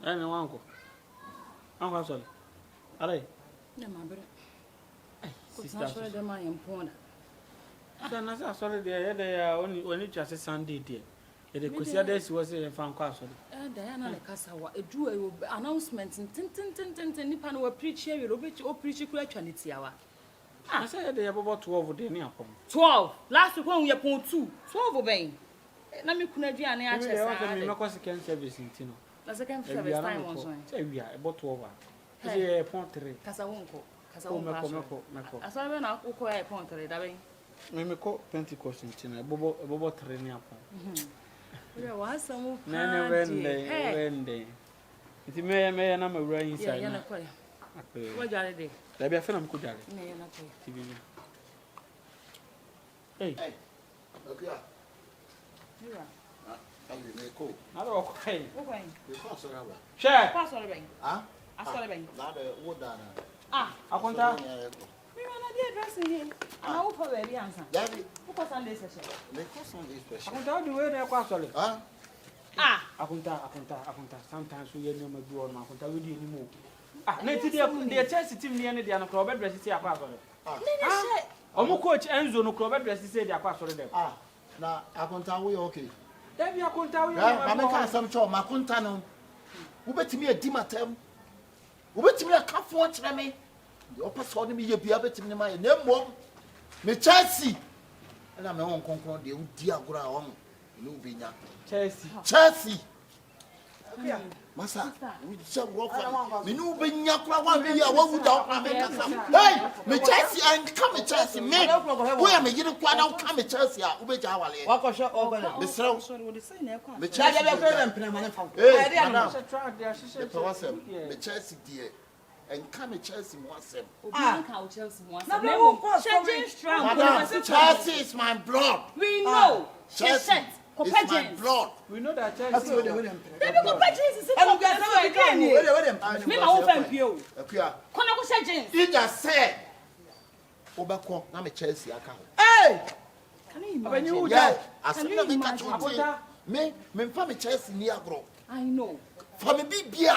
Any uncle. Uncle, sorry. Alright. No, my brother. Sister, sorry, the man important. Then I saw they are only just a Sunday, dear. It could see this was a fan castle. Diana Casawa, a drew announcement in tin, Nipan were preaching, you preach Christianity hour. I said they have about 12 days near 12. Last week when we upon 2. 12 obeying. Let me couldn't be an answer. Second service in Tino. The second service time was one. Say we are about 12 hours. Say point 3. Casawonco. I saw when I cook a point 3. Me call Pentecost in Tina, Bobo 3 near point. There was some when day. It may and I'm a rain inside. What are they? There be a film could die. TV. Hey, okay. You are. I don't okay. Share. Pass on the bank. Ah, I saw the bank. not a wood down. Ah, I want that. we want to dressing here. I will probably answer. Daddy, Who was Sunday session? they call Sunday I special. want to do it there quite solid. Ah, I want sometimes we get no more do on my contact with you anymore. Ah, the Chelsea team near the Anacrobat dress is a part of it. Omo coach Enzo no Crobat dress is a part of them. ah, now I can tell we okay. Then you are going to tell you, I make some show, my contano. Who bet me a dimatem? Who bet me a cup watch me? The opposite me, you be able to my name one. Me Chealsea. And I'm on concord, the dear ground. Lubina. Chealsea. Massa, we shall walk. Me no be yakra one year, what would I make? Hey, me Chealsea and come to Chealsea, me. Where me you don't come to Chealsea, Ubejawale. Walk or shop over the slow. Me Chealsea, me Chealsea, dear. And come to Chealsea once. Chealsea is my blood. We know. Chealsea is my blood. We know that Chelsea is he just said, Obako, I'm a Chealsea account. Hey! Can you when you Yeah, as soon as they catch me, me Chealsea near grow. I know. For me, Bibia.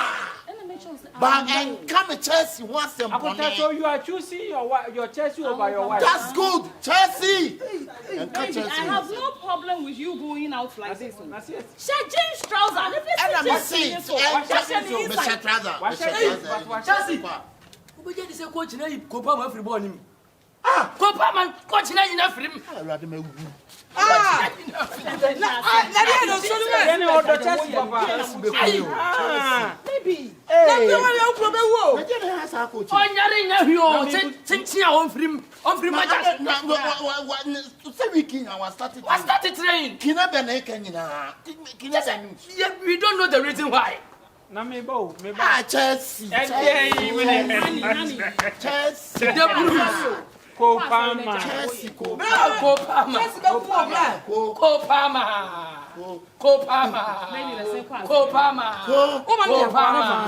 But and come to Chealsea once and so you are choosing your Chelsea over your wife. That's good, Chealsea. And Baby, I have no problem with you going out like this. Share James trouser. and I'm a seat. Mr. Trouser. Chealsea. Who be say coach na Kopa ma free ball him. Ah, Kopa man coach na ina free him. Ah! Na dey no so no. Any other Chelsea papa. Baby. Na dey wa ya pro be wo. Me dey has a coach. Onyare nya hio, tintin a on free him. On free match. Say we king I was started. I started training. Kina be na kanyina. Kina be. We don't know the reason why. Na me bo. Chelsea. Chelsea. The Blues. Kopama. Chelsea. Kopama.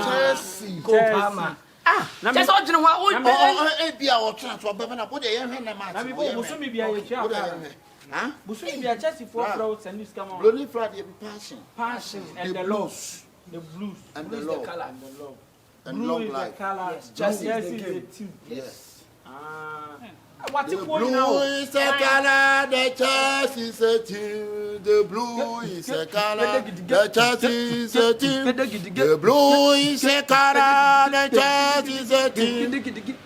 Chelsea. Kopama. Ah, just what you want. Be our transfer, but when I put the hand, Na me bo so me bia ye chia. Huh? Busu bia Chelsea for crowds and this come on. Lonely Friday be Passion and the blues. The blues. And the The love. color. And Blue long is the life. color. Yes, Chelsea Chelsea is is the the team. Yes. What The you want now? blue is a color, the Chelsea is a team. The blue is a color, the Chelsea is a team. The blue is a color, the Chelsea is a team.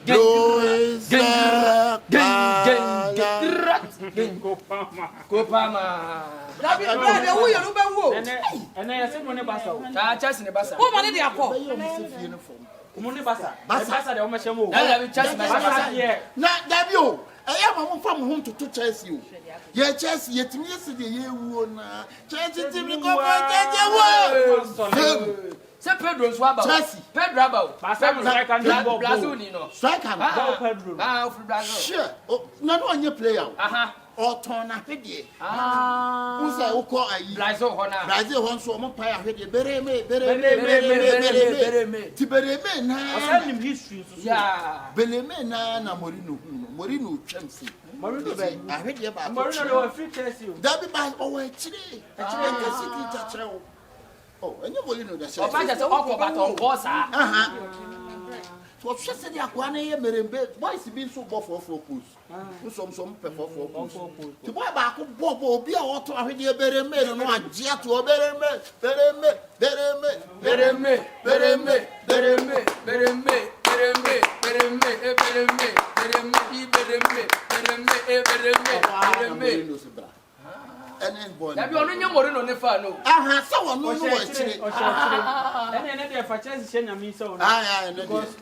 Blue is a color. Kopama. And I say money basa. Ka Chelsea ne basa. Who money they are for? Money basa. Basa de o machemo. Chelsea basa. Yeah. Na Dabio, I am from home to Chelsea. Yeah, Chelsea, yet me yesterday, you won. Chelsea, team go for Say Pedro Swaba. Chelsea. Pedro Abao. Brazil ni no. Strike and Pedro. Ah, for Brazil. sure. No one you player. Aha. Or turn a head. Ah. Who say, who call a Brazil hona. Brazil wants to umpire head. Bere me. Tibereme na. I send him history. Yeah. Beleme na Morino Chelsea. Marino be. I heard you about Marino no free Chelsea. That be by our chile. Oh, and you will know the Or find us all about on boss. So she said, "Yakwane, Merembe, why is he being so buff for focus? Some pepper for focus. To buy back Bobo, be a water already a better man, no, a jet to a better man, and then boy. Have you only more on the phone? Someone knows And then if I chance to me so. I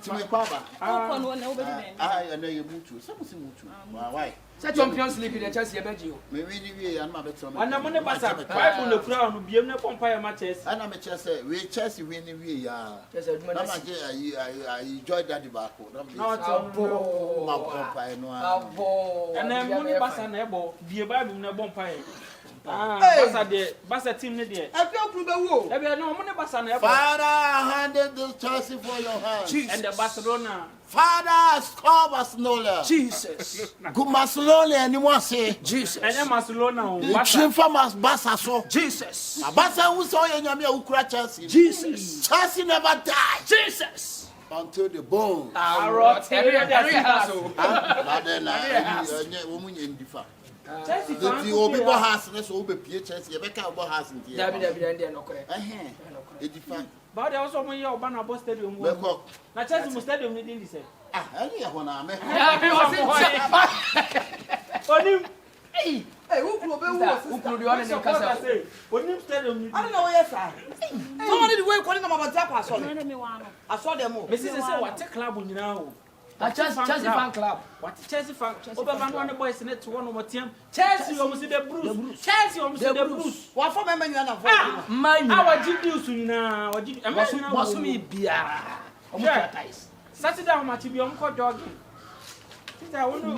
to my papa. I know you move to something. Why? Such champion sleep in the Chealsea bedroom. Maybe I'm not better. And I'm on the bus. I will look around, be able to compare my chest. And I'm a Chealsea. We Chealsea winning. We are. I enjoyed that tobacco. And then money bus and able be a Bible in a bonfire. Bassa team, dear. I feel through the wall. There no money bus and able. Father, handed the Chealsea for your hands. And the Barcelona. Father, score Barcelona. Jesus. Barcelona, anyone say? Jesus. And then Barcelona. Chimfa Barca so. Jesus. Barca who saw you who cried Chealsea. Jesus. Chealsea never died. Jesus. Until the bone. But then woman in differ. The old people has let's all be Chealsea. You make our house in here. but there was so many of Banner Stadium. Now, Chealsea Stadium didn't say. Hey, who could be on the castle? When you stadium, I don't know where sir. Somebody the way calling them about Zap. I saw them all. Mrs. said, what a club now? A Chealsea fan club. What Chealsea fan? Over one boys in it to one of my team. Chealsea almost the Bruce. Chealsea almost the Bruce. What for my man? Mine. Our GD now. Was me beer. Saturday, I'm at you on jogging. I won't know.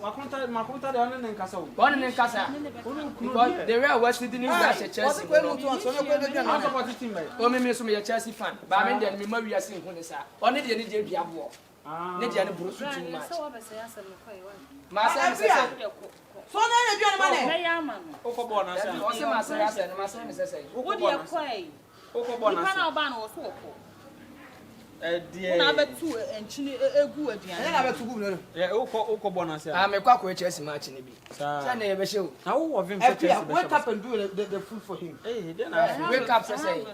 My contact on the castle. Born in Casa. Because they were West Sydney Chealsea. Only me some Chealsea fan. But I mean, then me marry a single one. Only the energy be a war. Nedia Bruce too much. My son so now you are money. What do you play? Dear, I bet two and chini a good. And I bet to go. yeah, Oko bonus. I'm a quack with Chealsea match in the beat. I never show. How of him? Wake up and do the food for him. Hey, then I wake up to say,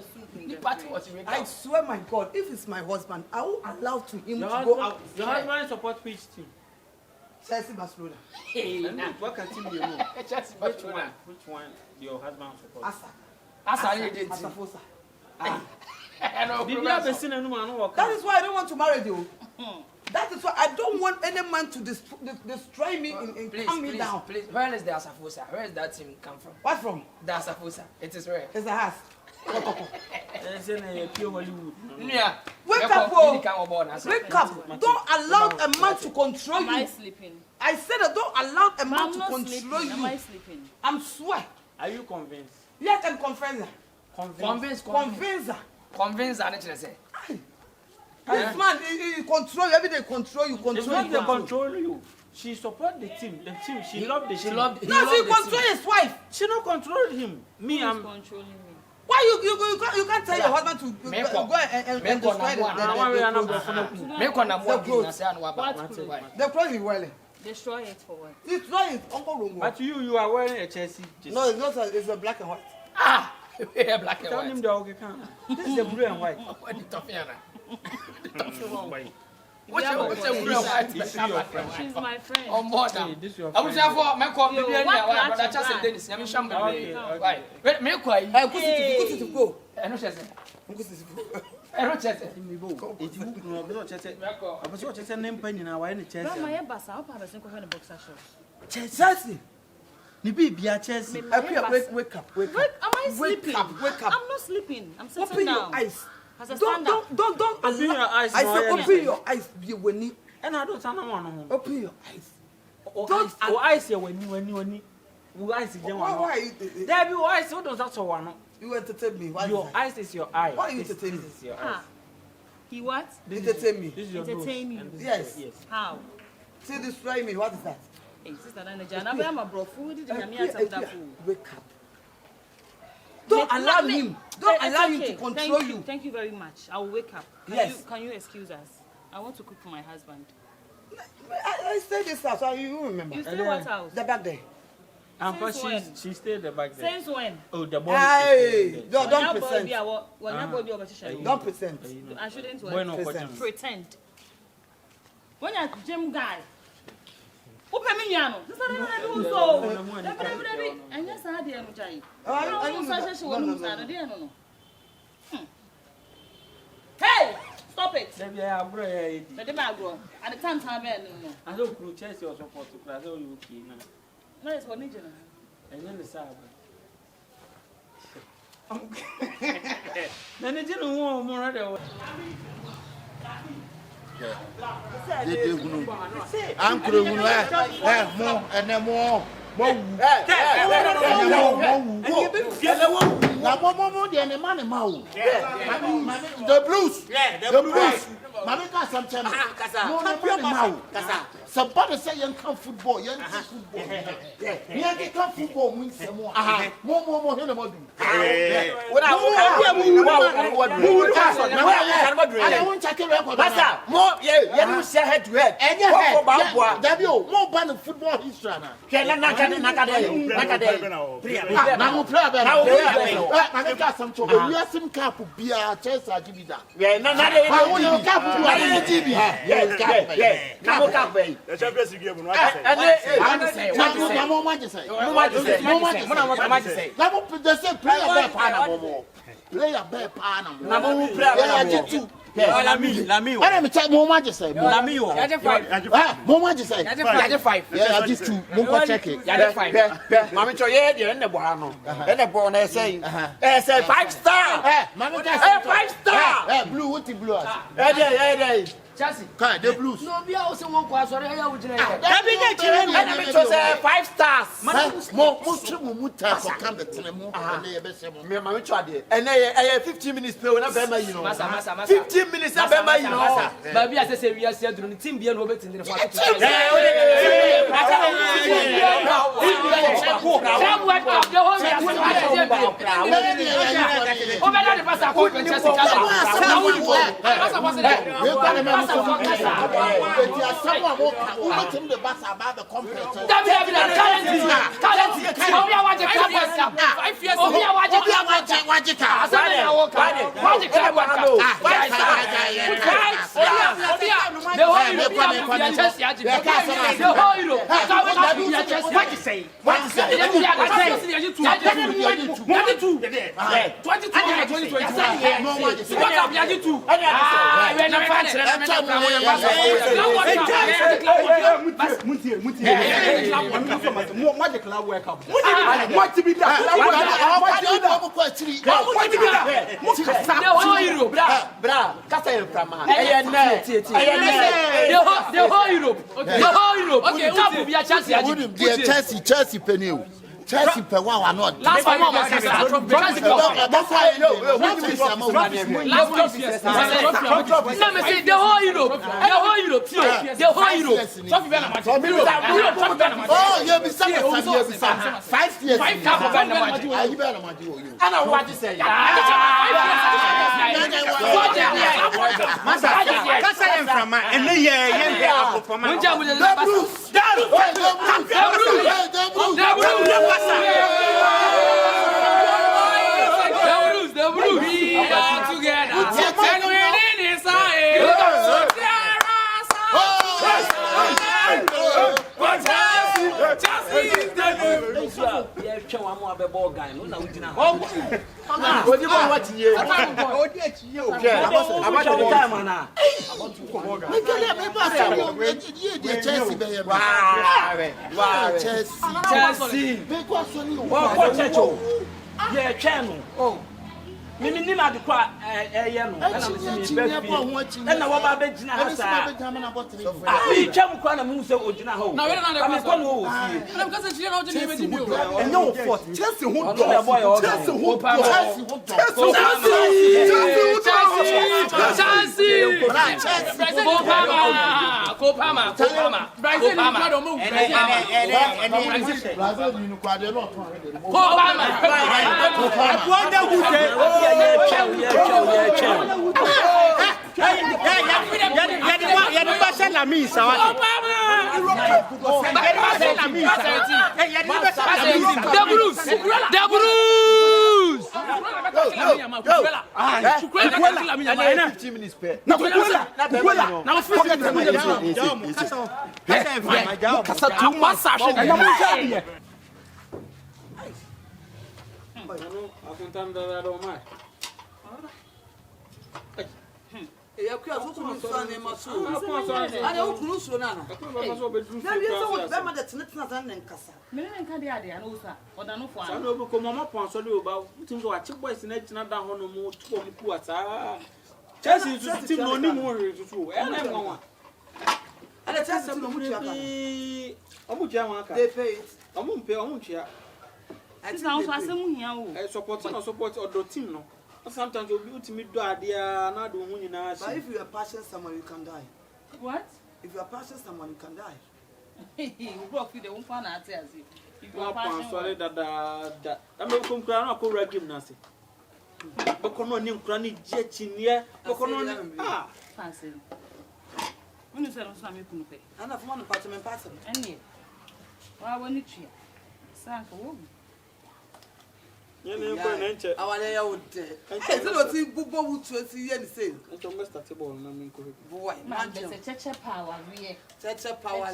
I swear, my God, if it's my husband, I will allow to him to go out. Your husband support which team? Chealsea Barcelona. What can team you know? Which one your husband support? Asa. That is why I don't want to marry you. That is why I don't want any man to destroy me and calm me down. Please, where is the Asafosa? Where is that team come from? What from? The Asafosa. It is where? It's a house. It's in a pure Hollywood. Yeah. Wake up, wake up. Don't allow a man to control you. Am I sleeping? I said that don't allow a man to control you. Am I sleeping? I'm swear. Are you convinced? Yes, I'm convinced. Convince her, let's say. This man, he control you. Every day control you. It's not the control you. She support the team. She loved the team. No, she control his wife. She not control him. Me, I'm controlling me. Why you can't tell your husband to go and destroy the clothes is well. Destroy it for what? Destroy it, Uncle Rungo. But you are wearing a Chealsea. No, it's not. It's a black and white. Ah, black and tell white. him the okay can. This is a blue and white. What the tough What's your blue and white? She's my friend. Oh, more than this is your I was friend. for my copy. But I just said Dennis. I'm sure. Why? Wait, make quiet. I go to go. I know she said. I don't check it. It's book. No, I'm not checking. I'm not checking name pen in our Chealsea. Grandma, you're basa. I'll have a single hand boxer shorts. Chealsea. Ni be Chealsea. Wake up. Am I sleeping? Wake up. I'm not sleeping. I'm sitting Open down. your eyes. Don't. Open your eyes. I said open your eyes. When you and I don't know one. open your eyes. Don't eyes here when you eyes is Why? There be eyes. What does that so one? You entertain me. Why Your eyes is your eye. Why you entertain me? This is your eyes. He what? Entertain me. This is your Entertain nose. you. And this is Yes. your ears. How? See, destroy me. What is that? Hey, sister, I'm a bro. Food. I'm here. Wake up. Don't allow him. Don't allow him to control you. Thank you very much. I will wake up. Can you excuse us? I want to cook for my husband. I stay this house. You remember? You stay what house? The back there. She stayed the back there. Since when? Oh, the boy. Hey, don't present. Don't present. I shouldn't pretend. When you're gym guy, open me, Yano. And yes, I did. Hey, stop it. At the time, I don't know Chealsea or support to class. Oh, you keen. No, it's what Nigeria. And then the Sabbath. Then it didn't want more. Uncle, more and then more. The blues. Mammy got some time. Somebody say young come football, young football. Young come football wins some more. More. What I won't check it record. More, yeah, you say head to head. And your head, more band of football history. Player bear panam. Lami. What am I saying? More just say. Lami. More just say. 5. Yeah, just 2. More check it. 5. Mami cho yeah, and the bono. And the bono say. Say 5 star. Mami 5 star. Blue, what the blue? Yeah. Chealsea. Kai, the blues. No, we also won't pass or I would say 5 stars. More come the time. And 15 minutes per when I 15 minutes I Maybe as I say, we are said to the team be a little bit in the Chealsea penny. Chealsea per one not. Last time that's why I know. The whole Europe. Oh, you'll be 5 years. 5 and I want to say. The blues. We are together. And we're in inside. Mimi ni na de kwa no na me se me ba fi na wo ba be gina ha sa e twam kwa na mu se ogina ha o na we na de kwa no wo fi na me ka se chire na o gina be di bi o enye wo fort Chealsea ho do Chealsea Sometimes you'll be able to meet the idea, not the one. But if you are passionate someone, you can die. What? If you are passionate someone, you can die. You broke the one fan at us. If you are sorry that I'm not going to go gymnastic. But come on, you cranny jet in here. Fancy. When you said on some, you couldn't pay. And I've one apartment pattern. And yet, well, when it's here, Sanko woman. Our layer would say, Bubo would see anything. It's almost a table. Boy, man, there's a church power. Church power.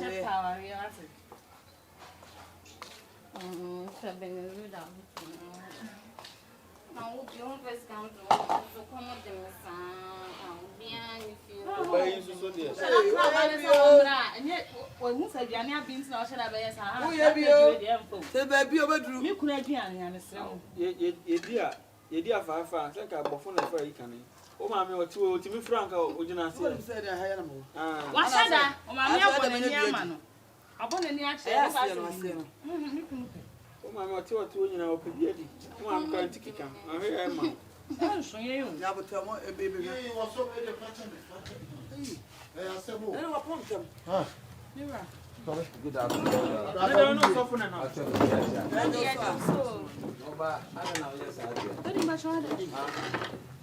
Good afternoon. I don't know.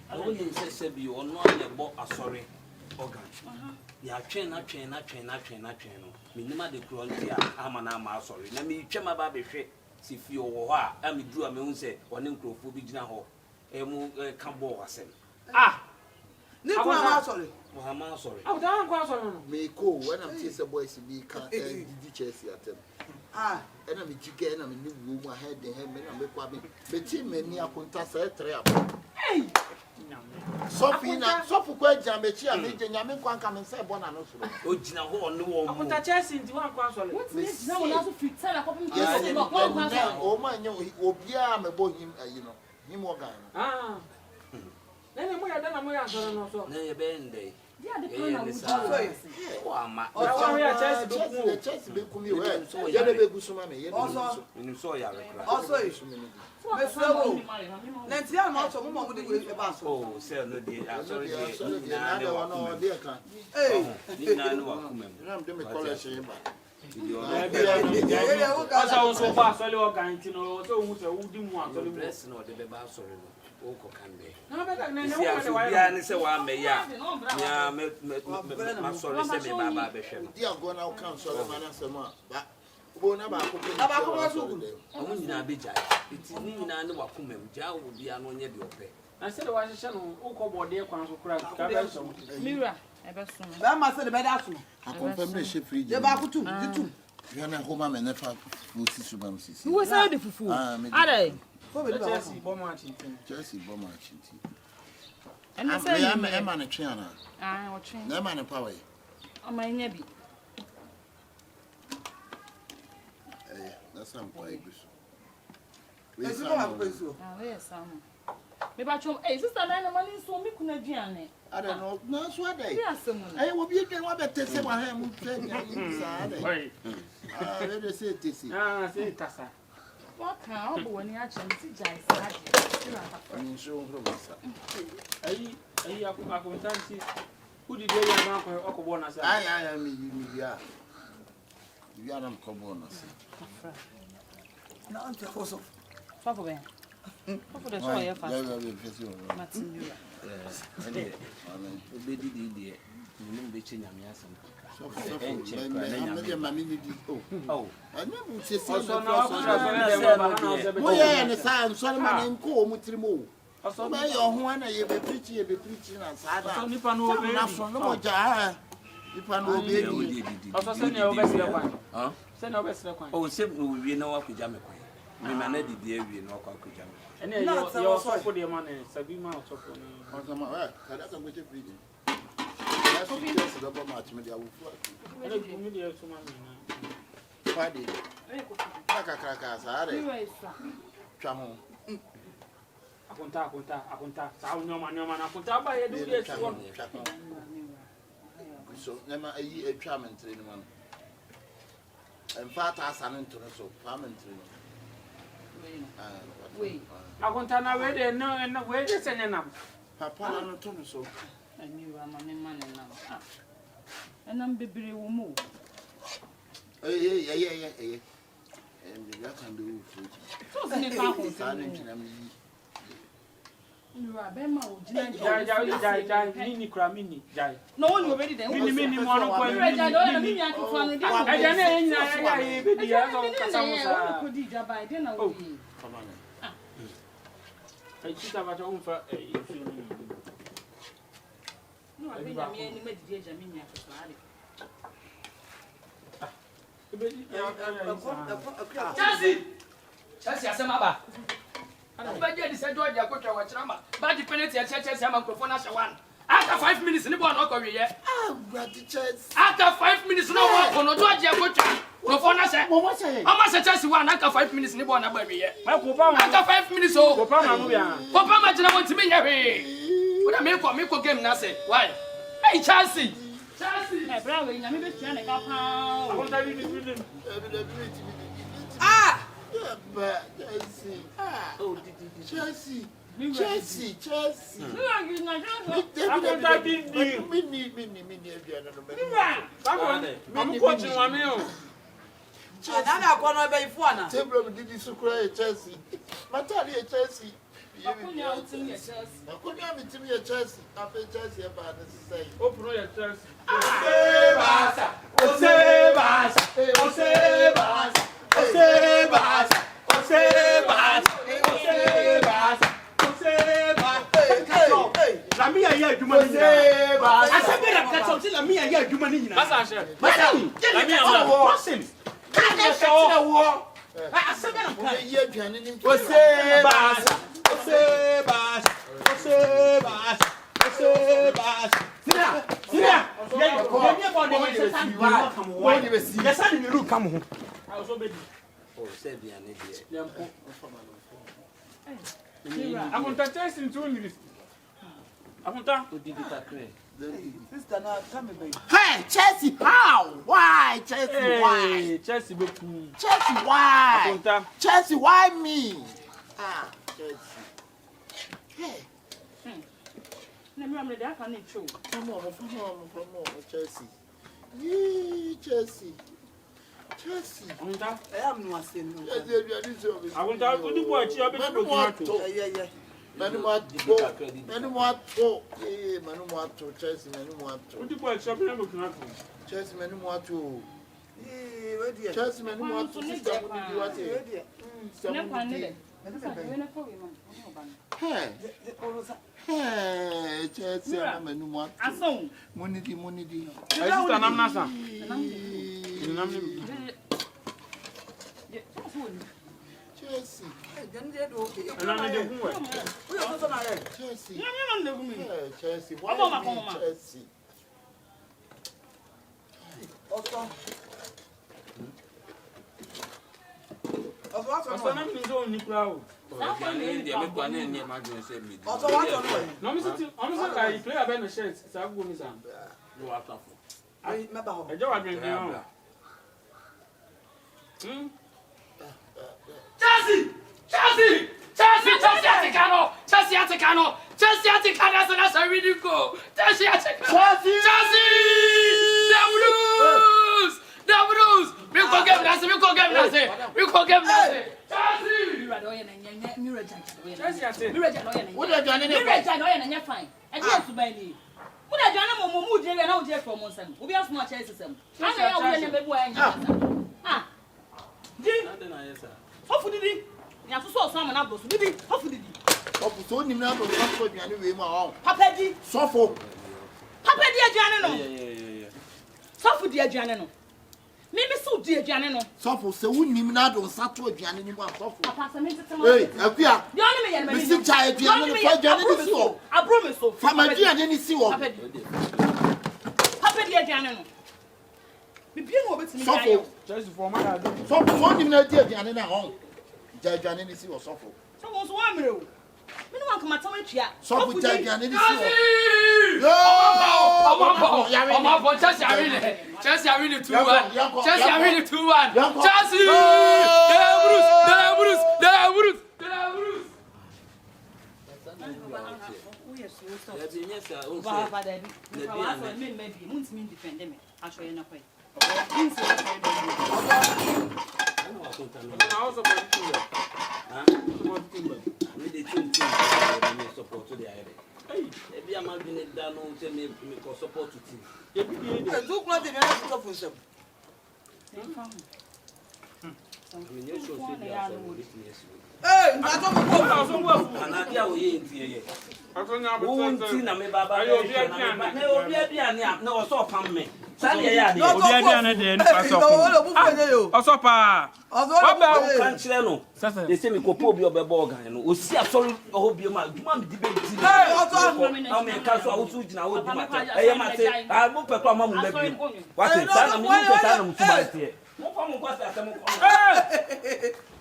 I wouldn't say you or not bought a sorry organ. Ya train. Minima de cruelty, I'm an arm, sorry. Let me check my baby. Si fi owo ha am dru am hu se woni nkrofo bi gina ho emu ka bo wasem ni ko am sorry Muhammad sorry dan ko sorry no me ko when am say say boys be ka di Chealsea atem ena me jige na me ni wo mu ha de he me na me kwa me ti me ni akonta sa 3 ap Sophie na Sophie kwa jamechi a me nyame kwa nka me say bona no soro o gina ho onu wo mu akonta Chealsea nti wan kwa sorry na wo na so fita na kopim o ma nya obi a me bo him no him organ nene mo ya da na mo ya sorry no so na ye be ndey yeah the plan na wo o ama o ya Chealsea be kumi we ye de be gusuma me ye ni so ya rekra also isu me Nanti am also mo mo de we ba so oh say no dey sorry na de wa no dey kan ni na no wa kumem na me de me college yin ba asa wo so ba sorry organ ti no so hu se wu di mu atole mu bless no de be ba sorry no o ko kan be na be da nene wo de wa ya ni se wa me ya ya me sorry se me ba be hwe no di ago na o kan sorry ma na se ma ba bo na ba ko so omo nyina be jai iti ni nyina ne wakomam ja wo bia no nye de ope na se de wa hye no ukobode kwan so kura ka be so mira ebe so ba ma se de be da so a confirm me she free je ba ko tu di tu ya na ho ma me na fa futi su ba m sisi wo say de fufu ade ko be ba Chealsea bo ma chintin Chealsea bo ma chintin ene say ya me ma na twen ana o twen na ma na power o ma nya bi that's am quite good. Is it what we do? Yes, me ba chom sister na money so me kuna duane I don't know. No, so I dey. Yes, mo. Wo bi dey wa bete se wa ha mu twa nya inside dey. Let us say this. say tasa What can obo woni a chem ti jai sa I mean, show from us. ayi akontanti Who did you have a bonus? I am me. You are not bonus. Na ante foso. Papa ben. Papa de so ye fast. Martin you. Amen. Obedi die. You be change am yasam. Oh, I never say so. So man ko mutrimo. So me your ho na ye be preaching and sad. So nipa no obedi. Na so no mo ja. Nipa no obedi. Also say na obesere kwan. Ha? Say na obesere kwan. Oh, say no we na wakuja me kwan. Me ma na didi awie na wakuja me. Ene yo so for the man sabi ma so for ni. Also ma kada kan go che preaching. That's just the bomb match me dia wo fu. Ene ku mi dia so ma ni na. Fadi. Kaka sare. Twa ho. Akunta. Sa nyoma na akunta ba ye du ye so. So nema ayi atwa mentre ni man. En fata asanen to so parliamentary. Wait. Akunta na we de no we de senya nam. Papa no to so. Ani wa ma me man na. Enam bebere wo mu. Eh. And you can do food. So se ne fa ko Silent na me. You are be ma o jina Jai nini kura mini jai. No one obedi den. Mini mo no kwa Jai do na mi nya ko fa no de. Eja na enya ya ye be dia so kasa mo sa. Ko di jaba de na wo yi. Ai chita ba to umfa No abi nya mi ni me di eja mi nya ko fa ale. Chealsea asema ba. Obaje di se George akotwa wa kirama. Ba di penalty ya Chealsea microphone na shawan. After 5 minutes ni ball no ko wiye. Brother Chealsea. After 5 minutes no work no George akotwa. Microphone na se. Mama say. Mama say Chealsea one after 5 minutes ni ball na ba wiye. Ma ko pa ma. After 5 minutes o. Ko pa ma no bia. Ko pa ma jina mo ntimi nya hwe. Oda me ko game na se. Why? Hey Chealsea. Eh bra we nya me be tua ne ka pa. Akunta bi. Ah! But Chealsea. Oh, Chealsea. You are you na just. Akunta bi. Mini aduana no me. Amu ko chin wa me o. Nana akwa no be ifu ana. Tebro didi sukura Chealsea. Matali Chealsea. Akunya utim ye Chealsea. Akunya mitim ye Chealsea. Ape Chealsea ba na say. Opro ye Chealsea. Lamia ya adwuma ni nyina. Asabera ka tawti lamia ya adwuma ni nyina. Masa she. Lamia wo. Question. Ka ka wo. Asabera ka Ye aduane ni. Akunta Chealsea 2 minutes. Akunta Odidi kakre. Sister na come me. Hey, Chealsea, how? Why? Chealsea, why? Chealsea be cool. Chealsea, why? Akunta. Chealsea, why me? Chealsea. Hey. Na mi am le da fa na chu. Come on, Chealsea. Yee, Chealsea. Akunta. I am no ase no. Chealsea, aduane so. Akunta odi bo achi obi to tomato. Yeah. Manu mo ato. Chealsea, manu mo ato. Odi bo achi obi to tomato. Chealsea, manu mo ato. Where dia? Chealsea, manu mo ato. Sister mo di what Where here? dia? Ne kwa ne de. We na ko we man. Hey. Hey, Chealsea, manu mo ato. Aso. Monidi. Ai sister nam na sa. Nam ni. Chealsea. Then they do okay. Ena na de hu we. Who you so na here? Chealsea. Na le gumi. Chealsea. Abo ma Why ko me, ma. Chealsea? Also. Asa na mi zo ni kura o. Dia me kwa na nie ma dwen se mi. Also what on way? No mi sit, I play about the shirt. Sa go mi sa. Do atafo. I remember how. Ejo wa dwen dwen o. Chealsea! Chealsea! Chealsea! Chealsea atekano! Chealsea ati kana so na so really go. Chealsea ati. Chealsea. The Blues. We go game na se. Chealsea. Chealsea ate. What are you doing? Fine. And yes, Benny. What are you doing? Mu je na uje from Monsam. Obi aso ma Chealsea sem. Ana ya wo na mebu anya. Ah. Di. Hofu didi. Ya so so am na bro. Didi. Hofu didi. Hofu so ni na do so aduane we ma ho. Papa di. Sofo. Papa di aduane no. Sofo di aduane no. Mimi so di aduane no. Sofo se wonim na do sato aduane ni mu sofo. Papa se me tete mo. Hey, akua. Di oni me ye me. Mi si cha aduane no fa aduane ni si wo. Abro me so. Fa ma aduane ni si wo. Papa di aduane no. Bibi no obetimi ya. Sofo. Chealsea for my dad. Sofo so nim na di aduane na ho. Ja aduane ni si wo sofo. So won so wa mere o. Me no wan kama tamatwa. Sofo ja aduane ni si wo. Chealsea are really 2-1. Chealsea are really 2-1. Chealsea! The Blues! Ebi ama bi ne da no se me ko support team. Do kula de na to for sem. Hey, na to ko. Ana dia wo ye ntie ye. Wo nti na me baba. Obi aduane na wo so pam me. Sani ye ya de. Obi aduane de ni pa so ko. Oso pa. Baba wo kan kire no. They say me ko po obi obebo organ no. Osi asori obi ma duma me di be ti. Hey, oto. Na me ka so a wo su gina wo di mate. Eye mate. A mo pe kwa ma mu mebi. What is that? Na me ni pe na mu tu ba tie. Mo fa mo kwasa asem ko.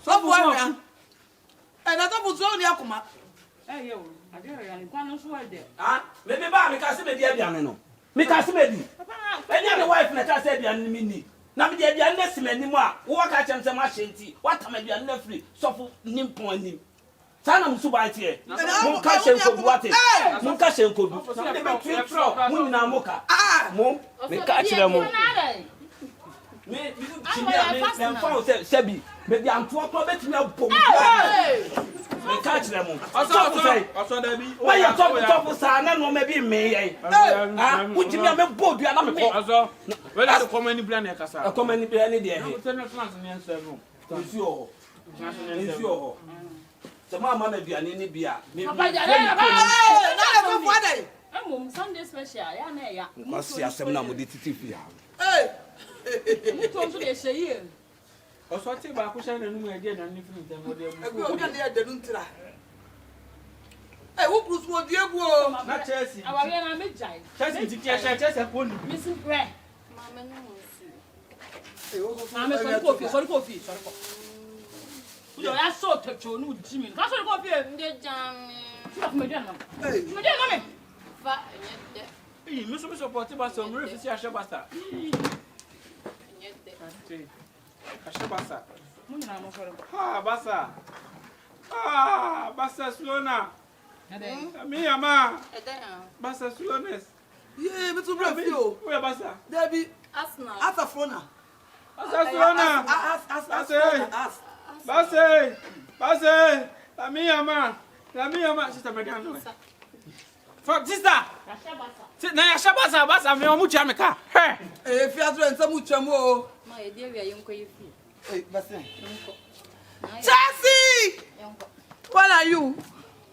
So for ya. Eh, na to for so ni akoma. Eh yo, adere ya ni kwa no so wa de. Ah, me be ba me ka se me di aduane no. Me ka se me di. Enya me wife na ka se aduane mi ni. Na me di aduane na se m'anim a, wo ka chem se ma hyenti. What am aduane na free? Sofo nimpon anim. Sana musu ba tie. Mun ka shenkodu wate. Mun ka shenkodu. Na de be tweet from mun na moka. Mo me ka kire mo. Me fa sebi. Me di anto to betimi abom. Me ka kire mo. Oso da bi. Why you talk sa na no me bi me ye. Ah, utimi am bodu na me ko. Oso. We la come any plan e kasa. E come any plan dey here. International France ni enso ero. Nsi o. Nsi o. Se ma ma na duane ni bia. Papa ja Na to for dey. Mom Sunday special ya na ya. Kwasi asem na mo de titi fia. Hey. To so dey shey. Oso ti ba ku sha na nu e je na ni film dem de Egu obi ande de nu ntira. Eh, wo Bruce wo die egu o. na Chealsea. Awawe na me jai. Chealsea ti Chealsea ko ni. Missing bread. Mama no nsu. Eh, wo so. Na me sorry coffee. Udo ya so techo nu jimi. Ka sorry coffee. Nde jam. Stop me dem. Hey. Me dem na me. Fa nyede. Eh, me so support ba so mre fi si ahwe basta. Nyede. Ahwe basta. Mo nyina mo sorry. Ha, basta. Ah, basta slona. Mi ama. Ede ya. Basta slowness. Yeah, me to bra fi o. Where basta? Debi Asna. asa frona. Basta slona. Basta. Mi ama. Sister Megan. Fuck sister. Na ya shabasa basa me omu cha me ka. He. Eh, fi atro nsam utwam o. Ma ye dia wi ayonko ye fi. Eh, basta. Yonko. Chealsea! Yonko. What are you?